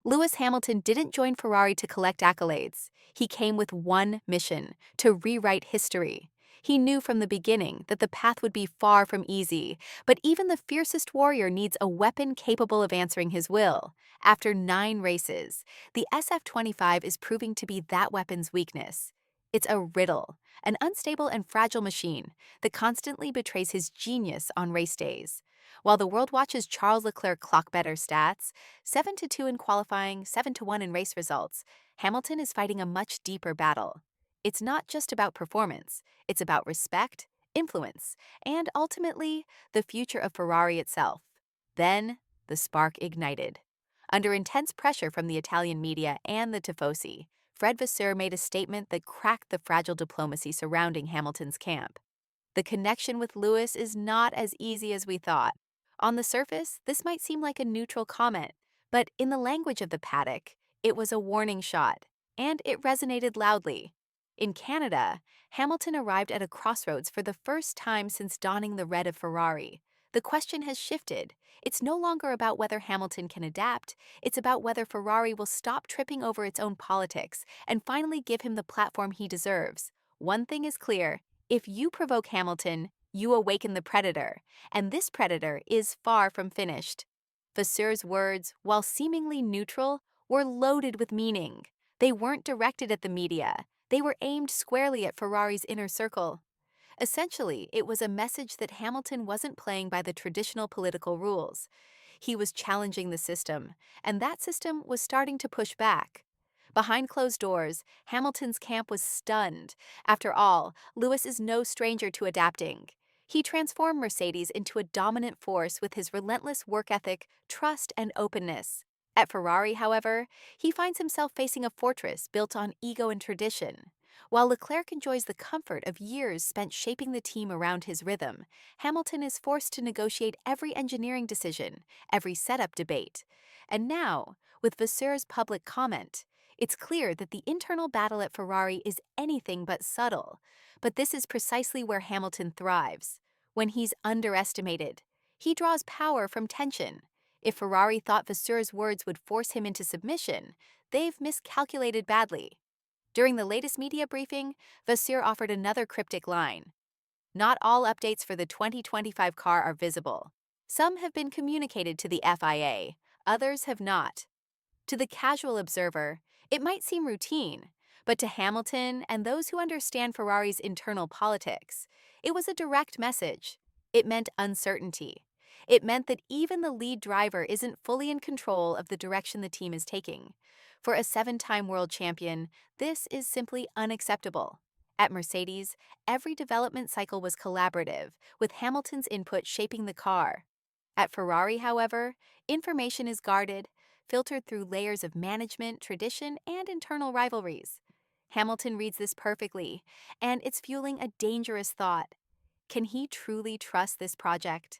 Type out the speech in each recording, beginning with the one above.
Lewis Hamilton didn't join Ferrari to collect accolades. He came with one mission: to rewrite history. He knew from the beginning that the path would be far from easy, but even the fiercest warrior needs a weapon capable of answering his will. After 9 races, the SF-25 is proving to be that weapon's weakness. It's a riddle, an unstable and fragile machine that constantly betrays his genius on race days. While the world watches Charles Leclerc clock better stats, 7-2 in qualifying, 7-1 in race results, Hamilton is fighting a much deeper battle. It's not just about performance, it's about respect, influence, and ultimately, the future of Ferrari itself. Then, the spark ignited. Under intense pressure from the Italian media and the Tifosi, Fred Vasseur made a statement that cracked the fragile diplomacy surrounding Hamilton's camp. The connection with Lewis is not as easy as we thought. On the surface, this might seem like a neutral comment, but in the language of the paddock, it was a warning shot, and it resonated loudly. In Canada, Hamilton arrived at a crossroads for the first time since donning the red of Ferrari. The question has shifted. It's no longer about whether Hamilton can adapt, it's about whether Ferrari will stop tripping over its own politics and finally give him the platform he deserves. One thing is clear: if you provoke Hamilton, you awaken the predator, and this predator is far from finished. Vasseur's words, while seemingly neutral, were loaded with meaning. They weren't directed at the media. They were aimed squarely at Ferrari's inner circle. Essentially, it was a message that Hamilton wasn't playing by the traditional political rules. He was challenging the system, and that system was starting to push back. Behind closed doors, Hamilton's camp was stunned. After all, Lewis is no stranger to adapting. He transformed Mercedes into a dominant force with his relentless work ethic, trust, and openness. At Ferrari, however, he finds himself facing a fortress built on ego and tradition. While Leclerc enjoys the comfort of years spent shaping the team around his rhythm, Hamilton is forced to negotiate every engineering decision, every setup debate. And now, with Vasseur's public comment, it's clear that the internal battle at Ferrari is anything but subtle. But this is precisely where Hamilton thrives. When he's underestimated, he draws power from tension. If Ferrari thought Vasseur's words would force him into submission, they've miscalculated badly. During the latest media briefing, Vasseur offered another cryptic line: "Not all updates for the 2025 car are visible. Some have been communicated to the FIA, others have not." To the casual observer, it might seem routine, but to Hamilton and those who understand Ferrari's internal politics, it was a direct message. It meant uncertainty. It meant that even the lead driver isn't fully in control of the direction the team is taking. For a 7-time world champion, this is simply unacceptable. At Mercedes, every development cycle was collaborative, with Hamilton's input shaping the car. At Ferrari, however, information is guarded, filtered through layers of management, tradition, and internal rivalries. Hamilton reads this perfectly, and it's fueling a dangerous thought. Can he truly trust this project?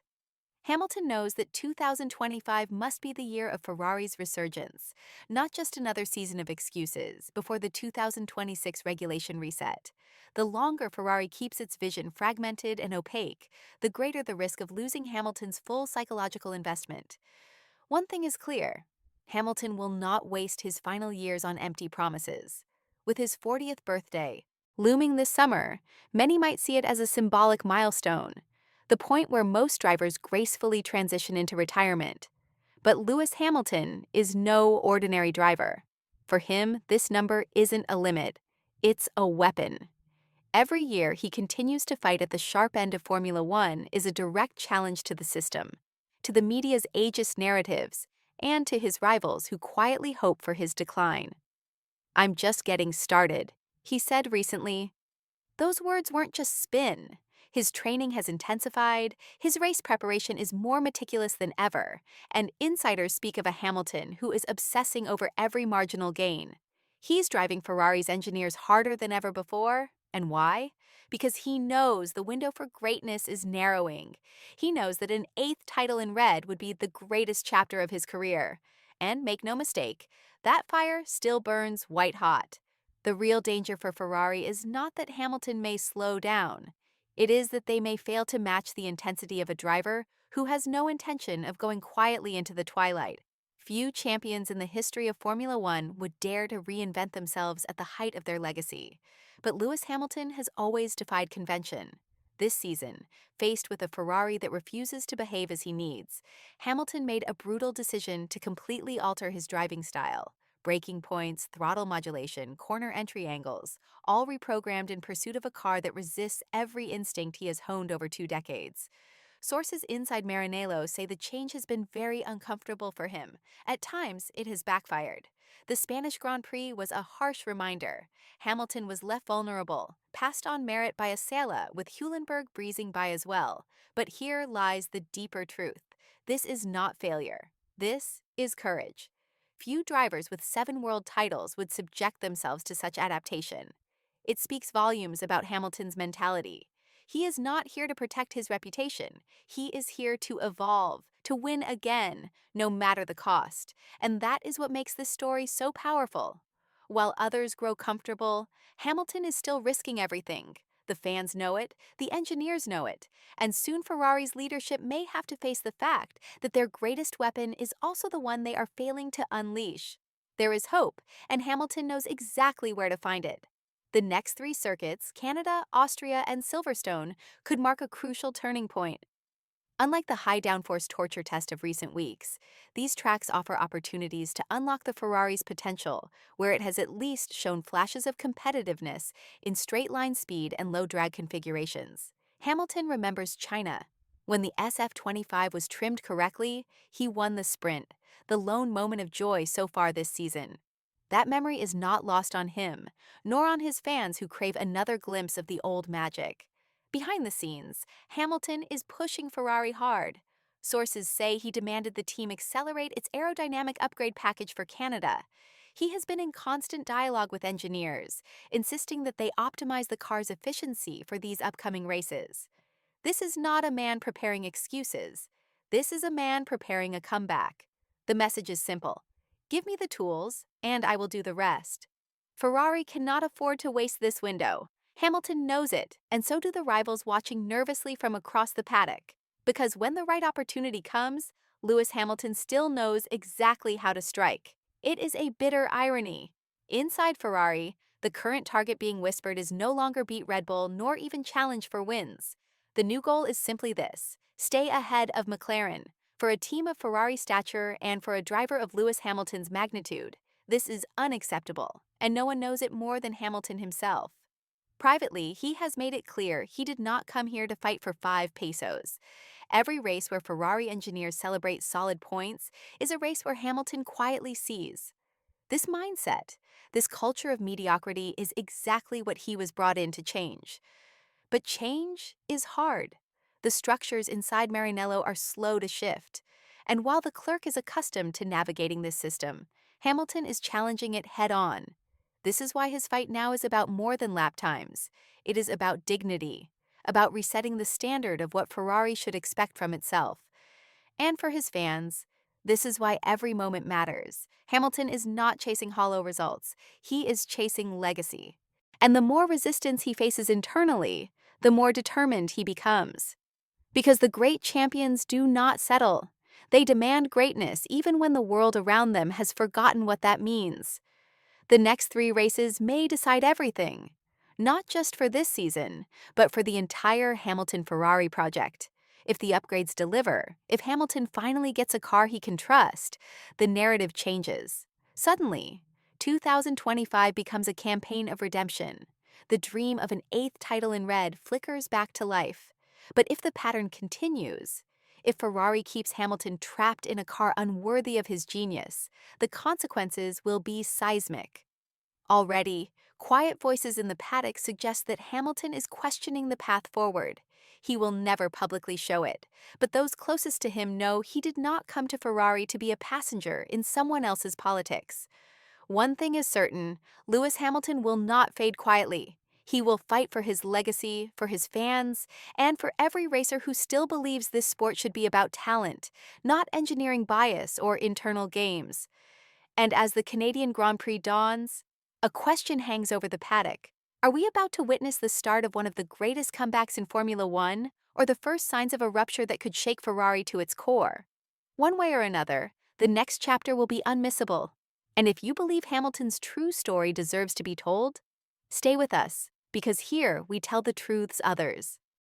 Hamilton knows that 2025 must be the year of Ferrari's resurgence, not just another season of excuses before the 2026 regulation reset. The longer Ferrari keeps its vision fragmented and opaque, the greater the risk of losing Hamilton's full psychological investment. One thing is clear: Hamilton will not waste his final years on empty promises. With his 40th birthday looming this summer, many might see it as a symbolic milestone, the point where most drivers gracefully transition into retirement. But Lewis Hamilton is no ordinary driver. For him, this number isn't a limit, it's a weapon. Every year he continues to fight at the sharp end of Formula One is a direct challenge to the system, to the media's ageist narratives, and to his rivals who quietly hope for his decline. "I'm just getting started," he said recently. Those words weren't just spin. His training has intensified, his race preparation is more meticulous than ever, and insiders speak of a Hamilton who is obsessing over every marginal gain. He's driving Ferrari's engineers harder than ever before. And why? Because he knows the window for greatness is narrowing. He knows that an 8th title in red would be the greatest chapter of his career. And make no mistake, that fire still burns white hot. The real danger for Ferrari is not that Hamilton may slow down. It is that they may fail to match the intensity of a driver who has no intention of going quietly into the twilight. Few champions in the history of Formula One would dare to reinvent themselves at the height of their legacy. But Lewis Hamilton has always defied convention. This season, faced with a Ferrari that refuses to behave as he needs, Hamilton made a brutal decision to completely alter his driving style. Braking points, throttle modulation, corner entry angles, all reprogrammed in pursuit of a car that resists every instinct he has honed over 2 decades. Sources inside Maranello say the change has been very uncomfortable for him. At times, it has backfired. The Spanish Grand Prix was a harsh reminder. Hamilton was left vulnerable, passed on merit by a Sala, with Hülkenberg breezing by as well. But here lies the deeper truth. This is not failure. This is courage. Few drivers with 7 world titles would subject themselves to such adaptation. It speaks volumes about Hamilton's mentality. He is not here to protect his reputation. He is here to evolve, to win again, no matter the cost. And that is what makes this story so powerful. While others grow comfortable, Hamilton is still risking everything. The fans know it, the engineers know it, and soon Ferrari's leadership may have to face the fact that their greatest weapon is also the one they are failing to unleash. There is hope, and Hamilton knows exactly where to find it. The next 3 circuits, Canada, Austria, and Silverstone, could mark a crucial turning point. Unlike the high downforce torture test of recent weeks, these tracks offer opportunities to unlock the Ferrari's potential, where it has at least shown flashes of competitiveness in straight-line speed and low-drag configurations. Hamilton remembers China. When the SF-25 was trimmed correctly, he won the sprint, the lone moment of joy so far this season. That memory is not lost on him, nor on his fans who crave another glimpse of the old magic. Behind the scenes, Hamilton is pushing Ferrari hard. Sources say he demanded the team accelerate its aerodynamic upgrade package for Canada. He has been in constant dialogue with engineers, insisting that they optimize the car's efficiency for these upcoming races. This is not a man preparing excuses. This is a man preparing a comeback. The message is simple. Give me the tools, and I will do the rest. Ferrari cannot afford to waste this window. Hamilton knows it, and so do the rivals watching nervously from across the paddock. Because when the right opportunity comes, Lewis Hamilton still knows exactly how to strike. It is a bitter irony. Inside Ferrari, the current target being whispered is no longer beat Red Bull nor even challenge for wins. The new goal is simply this: stay ahead of McLaren. For a team of Ferrari stature and for a driver of Lewis Hamilton's magnitude, this is unacceptable, and no one knows it more than Hamilton himself. Privately, he has made it clear he did not come here to fight for 5 pesos. Every race where Ferrari engineers celebrate solid points is a race where Hamilton quietly sees. This mindset, this culture of mediocrity, is exactly what he was brought in to change. But change is hard. The structures inside Maranello are slow to shift. And while the clerk is accustomed to navigating this system, Hamilton is challenging it head-on. This is why his fight now is about more than lap times. It is about dignity, about resetting the standard of what Ferrari should expect from itself. And for his fans, this is why every moment matters. Hamilton is not chasing hollow results. He is chasing legacy. And the more resistance he faces internally, the more determined he becomes. Because the great champions do not settle. They demand greatness even when the world around them has forgotten what that means. The next 3 races may decide everything, not just for this season, but for the entire Hamilton-Ferrari project. If the upgrades deliver, if Hamilton finally gets a car he can trust, the narrative changes. Suddenly, 2025 becomes a campaign of redemption. The dream of an 8th title in red flickers back to life. But if the pattern continues, if Ferrari keeps Hamilton trapped in a car unworthy of his genius, the consequences will be seismic. Already, quiet voices in the paddock suggest that Hamilton is questioning the path forward. He will never publicly show it, but those closest to him know he did not come to Ferrari to be a passenger in someone else's politics. One thing is certain: Lewis Hamilton will not fade quietly. He will fight for his legacy, for his fans, and for every racer who still believes this sport should be about talent, not engineering bias or internal games. And as the Canadian Grand Prix dawns, a question hangs over the paddock. Are we about to witness the start of one of the greatest comebacks in Formula One, or the first signs of a rupture that could shake Ferrari to its core? One way or another, The next chapter will be unmissable. And if you believe Hamilton's true story deserves to be told, stay with us, because here we tell the truths others